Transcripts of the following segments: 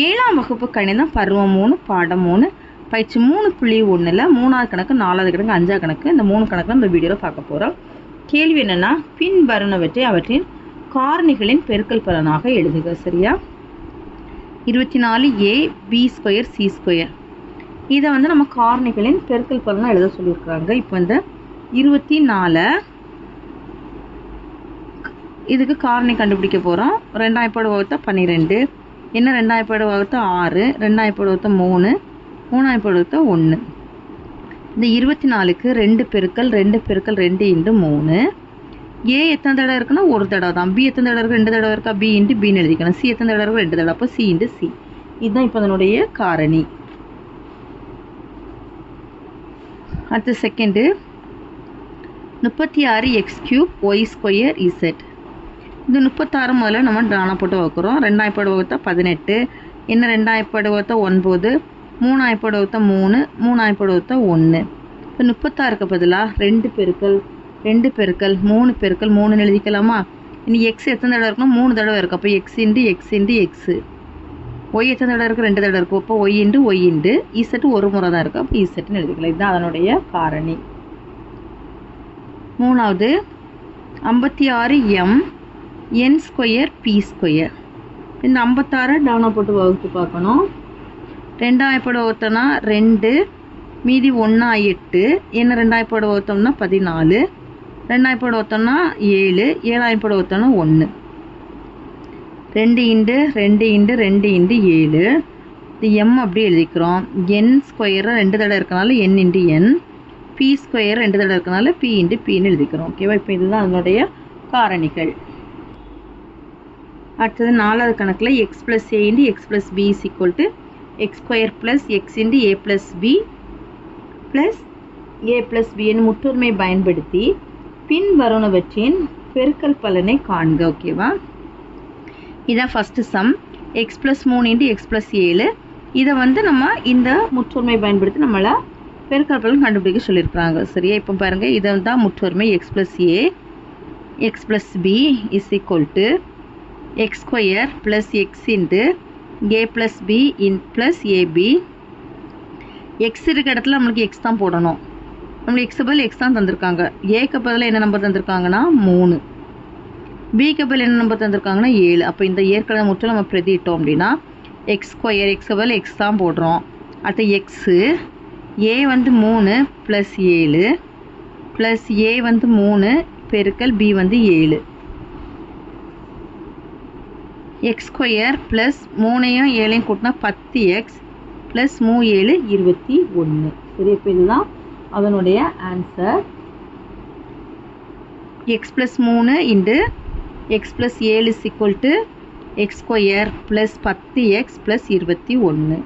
7ஆம் வகுப்பு கணிதம் பருவம் 3 பாடம் 3 பயிற்சி 3.1ல் 3வது கணக்கு 4வது கணக்கு 5வது கணக்கு இந்த 3 கணக்கு நம்ம வீடியோவில் பார்க்க போகிறோம். கேள்வி என்னென்னா, பின்வருவனவற்றை அவற்றின் காரணிகளின் பெருக்கல் பலனாக எழுதுக. சரியா? 24a b² c². இதை நம்ம காரணிகளின் பெருக்கல் பலனாக எழுத சொல்லியிருக்கிறாங்க. இப்போ இந்த 24 இதுக்கு காரணி கண்டுபிடிக்க போகிறோம். 2 12 என்ன 2 6 2 3 3 1. இந்த 24க்கு 2 பெருக்கல் 2 பெருக்கல் 2 × 3. ஏ எத்தனை தடவை இருக்குன்னா ஒரு தடவை தான். பி எத்தனை தடவை இருக்கு? 2 தடவை இருக்கா? பி × பின்னு எழுதிக்கணும். சி எத்தனை தடவை இருக்கு? 2 தடவை. அப்போ சி × சி. இதுதான் இப்போ அதனுடைய காரணி. அடுத்த செகண்டு 36x³ y² z. இந்த 36 முதல்ல நம்ம ட்ரானா போட்டு வைக்கிறோம். 2 18 என்ன 2 9 3 3 3 1. இப்போ 36க்கு பதிலாக 2 பெருக்கல் 2 பெருக்கல் 3 பெருக்கல் 3 எழுதிக்கலாமா? இனி எக்ஸ் எத்தனை தடவை இருக்குன்னா 3 தடவை இருக்குது. அப்போ எக்ஸ் × எக்ஸ் ஒய் எத்தனை தடவை இருக்குது? 2 தடவை இருக்குது. அப்போ ஒய் × இசட் ஒரு முறை தான் இருக்குது. அப்போ இசட்னு எழுதிக்கலாம். இதுதான் அதனுடைய காரணி. மூணாவது 56m n² p². இந்த 56 டவுனா போட்டு வகுத்து பார்க்கணும். 2 2 மீதி 1 8 என்ன 2 14 2 7 7 1 2 × 2 × 7. இது m அப்படியே எழுதிக்கிறோம். n² 2 தடவை இருக்கனால n × n, p² 2 தடவை இருக்கனால p × pன்னு எழுதிக்கிறோம். ஓகேவா? இப்போ இதுதான் அதனுடைய காரணிகள். அடுத்தது 4வது கணக்கில் x + a × x + b = x² + x × a + b + a + b என்னும் முற்றொருமை பயன்படுத்தி பின்வருவனவற்றின் பெருக்கல் பலனை காண்க. ஓகேவா? இதான் ஃபஸ்ட்டு சம். x + 3 × x + 7. இதை நம்ம இந்த முற்றொருமை பயன்படுத்தி நம்மளை பெருக்கல் பலன் கண்டுபிடிக்க சொல்லியிருக்கிறாங்க. சரியா? இப்போ பாருங்கள், இதை தான் முற்றொருமை. x + a x + b = x² + x × a + b + ab. x இருக்க இடத்துல நம்மளுக்கு x தான் போடணும். நம்மளுக்கு x பதில் x தான் தந்திருக்காங்க. ஏக்கு பதில் என்ன நம்பர் தந்திருக்காங்கன்னா 3, பிக்கு பதில் என்ன நம்பர் தந்திருக்காங்கன்னா 7. அப்போ இந்த ஏற்கனவே முற்று நம்ம பிரதிட்டோம் அப்படின்னா x² x பதில் x தான் போடுறோம். அடுத்து எக்ஸு a 3 + 7 + a 3 பெருக்கல் b 7. x² + 3 7 கூட்டினா 10x + 3 7 21. சரி, இப்போ இதுதான் அதனுடைய answer. x + 3 × x + 7 = x² + 10x + 21.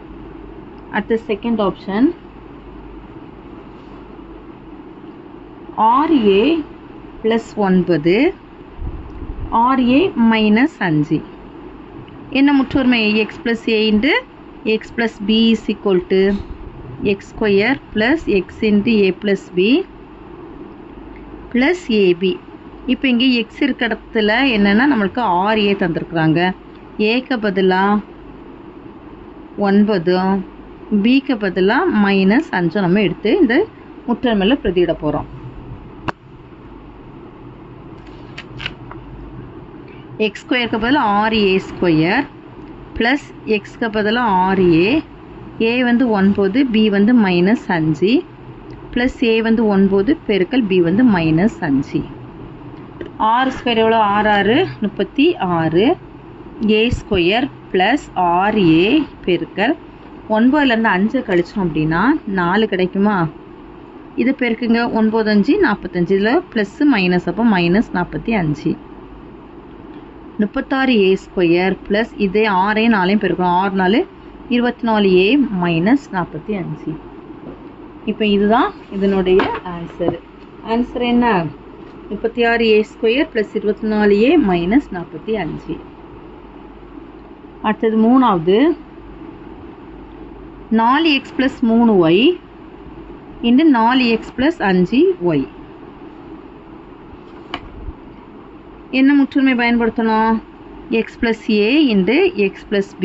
அடுத்த செகண்ட் ஆப்ஷன் RA + 9 RA - 5. என்ன முற்றொருமை? x + a × x + b = x² + x × a + b + ab. இப்போ இங்கே x இருக்க இடத்துல என்னென்னா நம்மளுக்கு RA தந்திருக்குறாங்க. ஏக்கு பதிலாக 9 பிக்கு பதிலாக -5 நம்ம எடுத்து இந்த முற்றொருமையில் பிரதியிட போகிறோம். x² பதிலாக RA² ப்ளஸ் எக்ஸ்க்கு பதிலாக RA, a 9 b -5 plus a 9 பெருக்கல் b -5. 6² எவ்வளோ? 6 36 a² ப்ளஸ் RA பெருக்கல் 9லேருந்து 5 கழிச்சோம் அப்படின்னா 4 கிடைக்குமா? இது பெருக்குங்க. 9 5 45. இதில் ப்ளஸ் மைனஸ், அப்போ -45. 36a² ப்ளஸ் இதே 6 4 பெருக்கணும். 6 4 24a -45. இப்போ இதுதான் இதனுடைய ஆன்சர். ஆன்சர் என்ன? 36a² + 24a -45. அடுத்தது மூணாவது 4x + 3y × 4x + 5y. என்ன முற்றுமை பயன்படுத்தணும்? x + a × x + b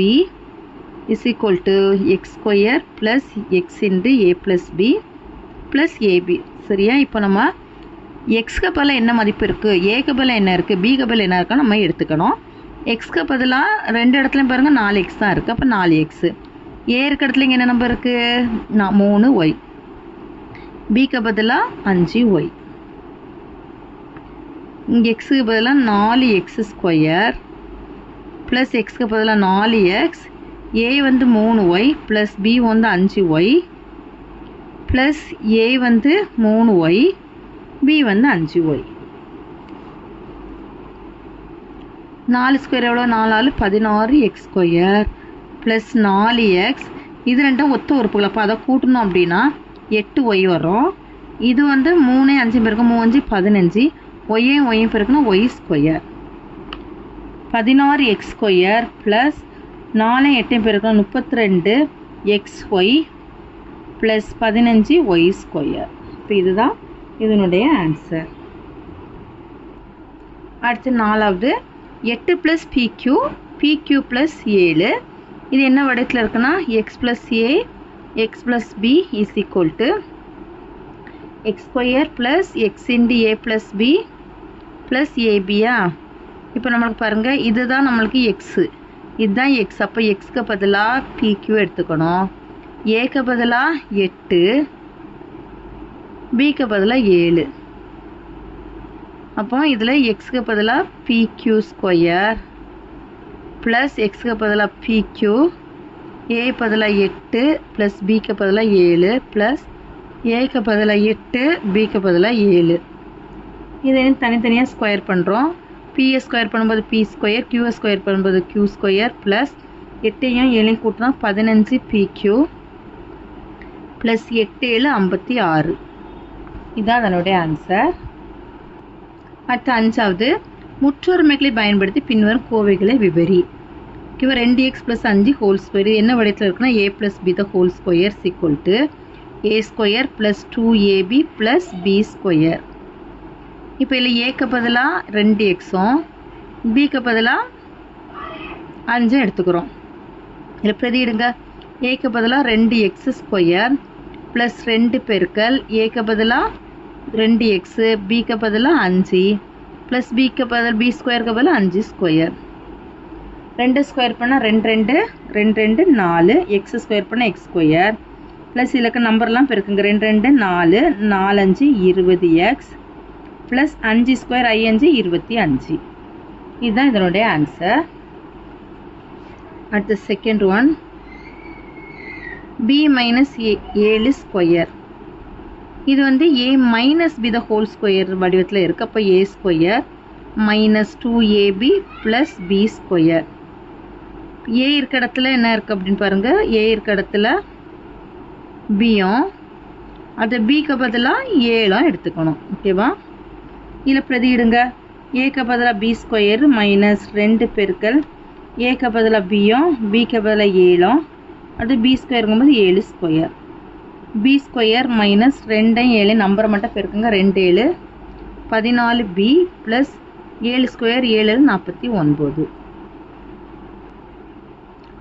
is equal to x square plus x into a plus b plus a b. சரியா? இப்போ நம்ம எக்ஸ்க்கு பதிலாக என்ன மதிப்பு இருக்குது, ஏக்கு பதிலாக என்ன இருக்குது, பிக்கு பதிலாக என்ன இருக்குன்னு நம்ம எடுத்துக்கணும். எக்ஸ்க்கு பதிலாக ரெண்டு இடத்துலையும் பாருங்கள் 4x தான் இருக்குது. அப்போ 4x. ஏ இருக்க இடத்துல இங்கே என்ன நம்பர் இருக்குது, 3y. பிக்கு பதிலாக 5y. இங்கே எக்ஸுக்கு பதிலாக 4x ஸ்கொயர் ப்ளஸ் எக்ஸ்க்கு பதிலாக 4x, ஏ வந்து 3y ப்ளஸ் பி வந்து 5y ப்ளஸ் ஏ வந்து 3y, பி வந்து 5y. 4 ஸ்கொயர் எவ்வளோ, 4 16x ஸ்கொயர் ப்ளஸ் 4x. இது ரெண்டும் ஒத்த உறுப்புகள். அப்போ அதை கூட்டணும் அப்படின்னா 8y வரும். இது வந்து 3 5 பேருக்கு 3 5 15, ஒய்யும் ஒய்யும் பேருக்குன்னா y square 16x square plus 4 8 பேருக்குன்னா 32xy ப்ளஸ் 15y ஸ்கொயர். இப்போ இதுதான் இதனுடைய ஆன்சர். அடுத்து 4வது 8 ப்ளஸ் பிக்யூ, பிக்யூ ப்ளஸ் 7. இது என்ன வடிவத்தில் இருக்குன்னா x plus a x plus b is equal to x square plus x into a plus b plus ஏபியா. இப்போ நம்மளுக்கு பாருங்கள், இதுதான் நம்மளுக்கு எக்ஸு, இதுதான் எக்ஸ். அப்போ எக்ஸ்க்கு பதிலாக பிக்யூ எடுத்துக்கணும். ஏக்கு பதிலாக 8, பிக்கு பதிலாக 7. அப்போ இதில் எக்ஸ்க்கு பதிலாக பிக்யூ ஸ்கொயர் ப்ளஸ் எக்ஸ்க்கு பதிலாக பிக்யூ, ஏ பதிலாக 8 ப்ளஸ் பிக்கு பதிலாக 7 ப்ளஸ் ஏக்கு பதிலாக 8, பிக்கு பதிலாக 7. இதை தனித்தனியாக ஸ்கொயர் பண்ணுறோம். பிஏ ஸ்கொயர் பண்ணும்போது பி ஸ்கொயர், கியூஏ ஸ்கொயர் பண்ணும்போது கியூ ஸ்கொயர் ப்ளஸ் 8யும் 7யும் கூட்டினா 15 பிக்யூ ப்ளஸ் 8 7 56. இதுதான் அதனுடைய ஆன்சர். அடுத்த 5வது முற்றொருமைகளை பயன்படுத்தி பின்வரும் கோவைகளை விவரி. இவர் 2x ப்ளஸ் 5 ஹோல் ஸ்கொயர். இது என்ன வடிவத்தில் இருக்குன்னா a plus b the whole square equal to a square plus 2ab plus b square. இப்போ இதில் ஏக்கு பதிலாக 2xம் பிக்கு பதிலாக 5 எடுத்துக்கிறோம். இதில் பிரதியிடுங்க. ஏக்கு பதிலாக 2x ஸ்கொயர் ப்ளஸ் 2 பெருக்கல் ஏக்கு பதிலாக 2x, பிக்கு பதிலாக 5 ப்ளஸ் பிக்கு பதில் பி ஸ்கொயருக்கு பதிலாக 5 ஸ்கொயர். 2 ஸ்கொயர் பண்ணால் 2 2 2 4, எக்ஸ் ஸ்கொயர் பண்ணால் எக்ஸ் ஸ்கொயர் ப்ளஸ் இலக்க நம்பர்லாம் பெருக்குங்க. 2 2 4 4 5 20x ப்ளஸ் 5 ஸ்கொயர் 5 25. இதுதான் இதனுடைய ஆன்சர். அடுத்த second one b minus 7 square. இது வந்து a minus b the whole square வடிவத்தில் இருக்குது. அப்போ a square minus 2ab plus b square. a இருக்க இடத்துல என்ன இருக்குது அப்படின்னு பாருங்கள். a இருக்க இடத்துல பியும் அது பிக்கு பதிலாக 7 எடுத்துக்கணும். ஓகேவா? இதில் பிரதியிடுங்க. ஏக்கு பதிலாக பி ஸ்கொயர் மைனஸ் 2 பெருக்கல் ஏக்கு பதிலாக பியும் பிக்கு பதிலாக 7, அது பி ஸ்கொயருங்கும்போது 7 ஸ்கொயர். பி ஸ்கொயர் மைனஸ் 2 7 நம்பரை மட்டும் பெருக்குங்க. 2 7 14b ப்ளஸ் 7 ஸ்கொயர் 7 49.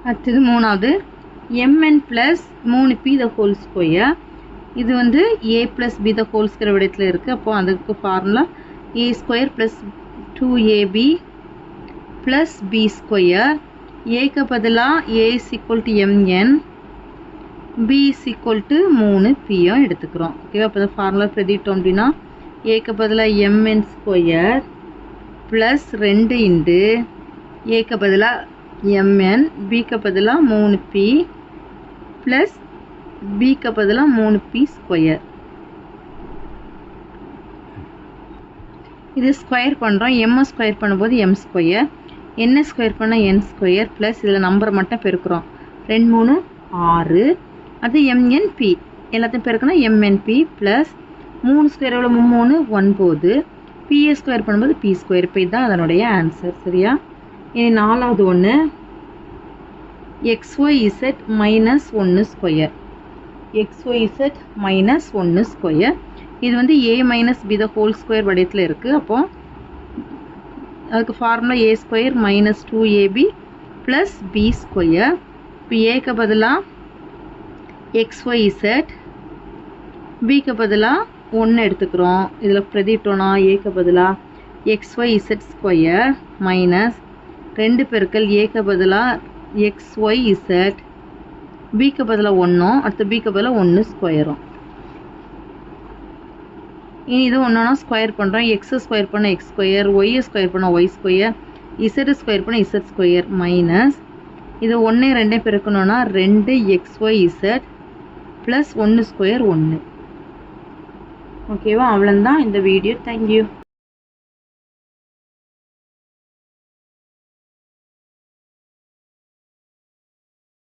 அடுத்தது 3வது mn plus 3p the whole square. இது வந்து a plus b the whole square விடத்தில் இருக்குது. அப்போது அதுக்கு formula a square plus 2ab plus b square. ஏக்கு பதிலாக a is equal to mn, b is equal to 3pயும் எடுத்துக்கிறோம். ஓகேவா? அப்போ தான் ஃபார்முலா பிரதிட்டோம் அப்படின்னா ஏக்கு பதிலாக mn ஸ்கொயர் ப்ளஸ் 2 இன்டு ஏக்கு பதிலாக mn, பிக்கு பதிலாக 3p ப்ளஸ் பிக்கு பதிலாக 3p ஸ்கொயர். இது ஸ்கொயர் பண்ணுறோம். எம்மை ஸ்கொயர் பண்ணும்போது எம் ஸ்கொயர், என்ன ஸ்கொயர் பண்ணால் என் ஸ்கொயர் ப்ளஸ் இதில் நம்பரை மட்டும் பெருக்கிறோம். 2 3 6, அது mnp எல்லாத்தையும் பெருக்கணும். mnp ப்ளஸ் 3 ஸ்கொயர் எவ்வளோ 3 9, பிஏ ஸ்கொயர் பண்ணும்போது பி ஸ்கொயர். இப்போ இதுதான் அதனுடைய ஆன்சர். சரியா? இது 4வது ஒன்று xyz minus 1 square. xyz minus 1 square. இது வந்து a minus b the whole square வடிவத்தில் இருக்குது. அப்போது அதுக்கு formula a square minus 2ab plus b square இப்போ ஏக்கு பதிலாக XYZ, பிக்கு பதிலாக 1 எடுத்துக்கிறோம். இதில் பிரதிட்டோன்னா ஏக்கு பதிலாக XYZ ஸ்கொயர் மைனஸ் 2 பெருக்கல் ஏக்கு பதிலாக XYZ, பிக்கு பதிலாக 1, அடுத்து பிக்கு பதிலாக 1 ஸ்கொயரும். இனி இது ஒன்றா ஸ்கொயர் பண்ணுறோம். எக்ஸ் ஸ்கொயர் பண்ண எக்ஸ் ஸ்கொயர், ஒய் ஸ்கொயர் பண்ண ஒய் ஸ்கொயர், இசட் ஸ்கொயர் பண்ண இசட் ஸ்கொயர் மைனஸ் இது 1 2 பெருக்கணும்னா 2XYZ ப்ளஸ் 1 ஸ்கொயர் 1. ஓகேவா? அவ்வளோதான் இந்த வீடியோ. தேங்க்யூ.